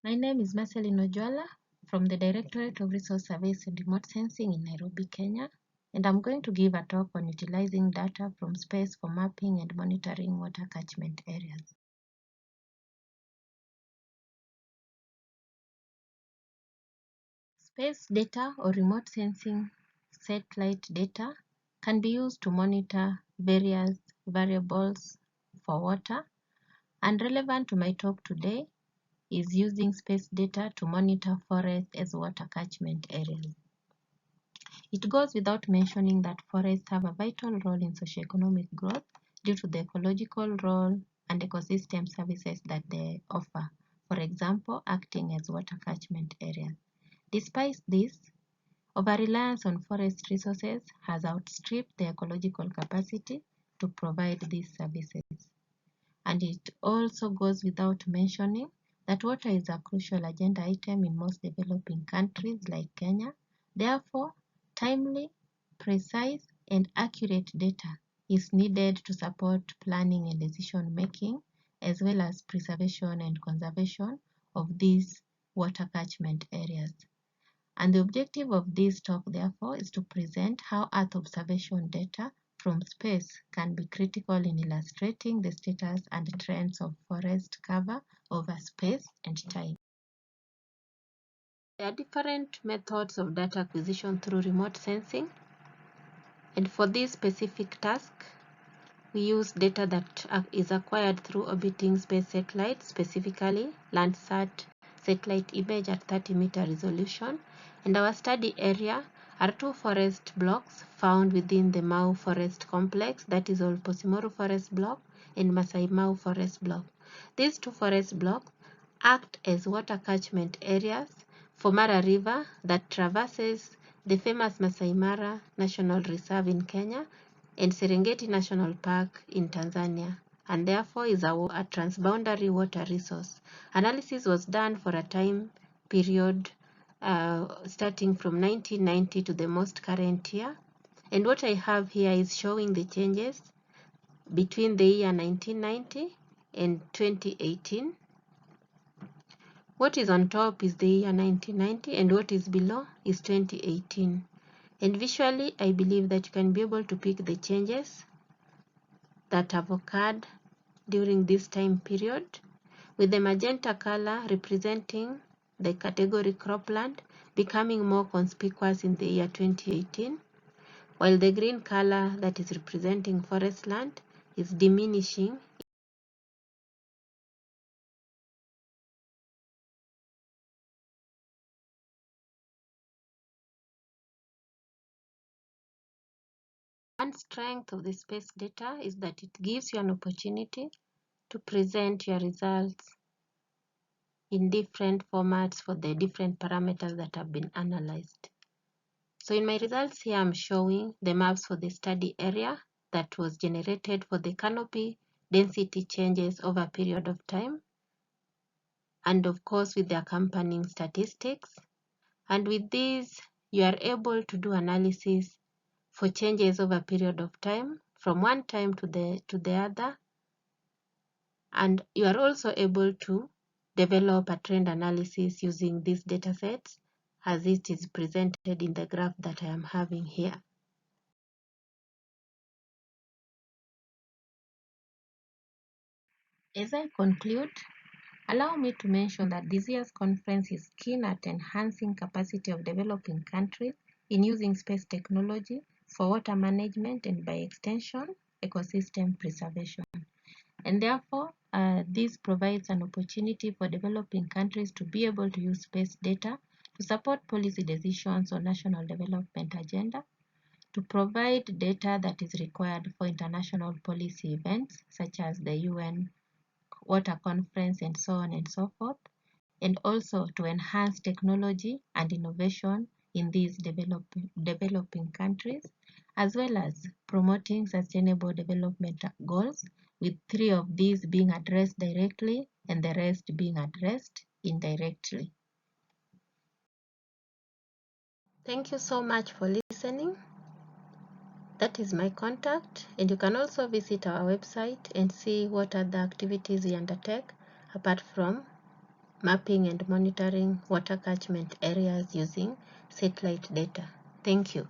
My name is Merceline Ojwala from the Directorate of Resource Surveys and Remote Sensing in Nairobi, Kenya, and I'm going to give a talk on utilizing data from space for mapping and monitoring water catchment areas. Space data or remote sensing satellite data can be used to monitor various variables for water, and relevant to my talk today is using space data to monitor forests as water catchment areas. It goes without mentioning that forests have a vital role in socioeconomic growth due to the ecological role and ecosystem services that they offer, for example, acting as water catchment areas. Despite this, over-reliance on forest resources has outstripped the ecological capacity to provide these services. And it also goes without mentioning that water is a crucial agenda item in most developing countries like Kenya. Therefore, timely, precise, and accurate data is needed to support planning and decision making, as well as preservation and conservation of these water catchment areas. And the objective of this talk, therefore, is to present how Earth observation data from space can be critical in illustrating the status and trends of forest cover over space and time. There are different methods of data acquisition through remote sensing, and for this specific task, we use data that is acquired through orbiting space satellites, specifically Landsat satellite image at 30-meter resolution, and our study area are two forest blocks found within the Mau Forest Complex, that is Olposimoro Forest Block and Masai Mau Forest Block. These two forest blocks act as water catchment areas for Mara River that traverses the famous Masai Mara National Reserve in Kenya and Serengeti National Park in Tanzania, and therefore is a transboundary water resource. Analysis was done for a time period starting from 1990 to the most current year, and what I have here is showing the changes between the year 1990 and 2018. What is on top is the year 1990 and what is below is 2018. And visually, I believe that you can be able to pick the changes that have occurred during this time period, with the magenta color representing the category cropland becoming more conspicuous in the year 2018, while the green color that is representing forest land is diminishing. One strength of the space data is that it gives you an opportunity to present your results in different formats for the different parameters that have been analyzed. So in my results here, I'm showing the maps for the study area that was generated for the canopy density changes over a period of time, and of course with the accompanying statistics. And with these, you are able to do analysis for changes over a period of time from one time to the other, and you are also able to develop a trend analysis using these data sets as it is presented in the graph that I am having here. As I conclude, allow me to mention that this year's conference is keen at enhancing capacity of developing countries in using space technology for water management and, by extension, ecosystem preservation. And therefore, this provides an opportunity for developing countries to be able to use space data to support policy decisions on national development agenda, to provide data that is required for international policy events such as the UN Water Conference and so on and so forth, and also to enhance technology and innovation in these developing countries, as well as promoting sustainable development goals, with 3 of these being addressed directly and the rest being addressed indirectly. Thank you so much for listening. That is my contact, and you can also visit our website and see what other activities we undertake apart from mapping and monitoring water catchment areas using satellite data. Thank you.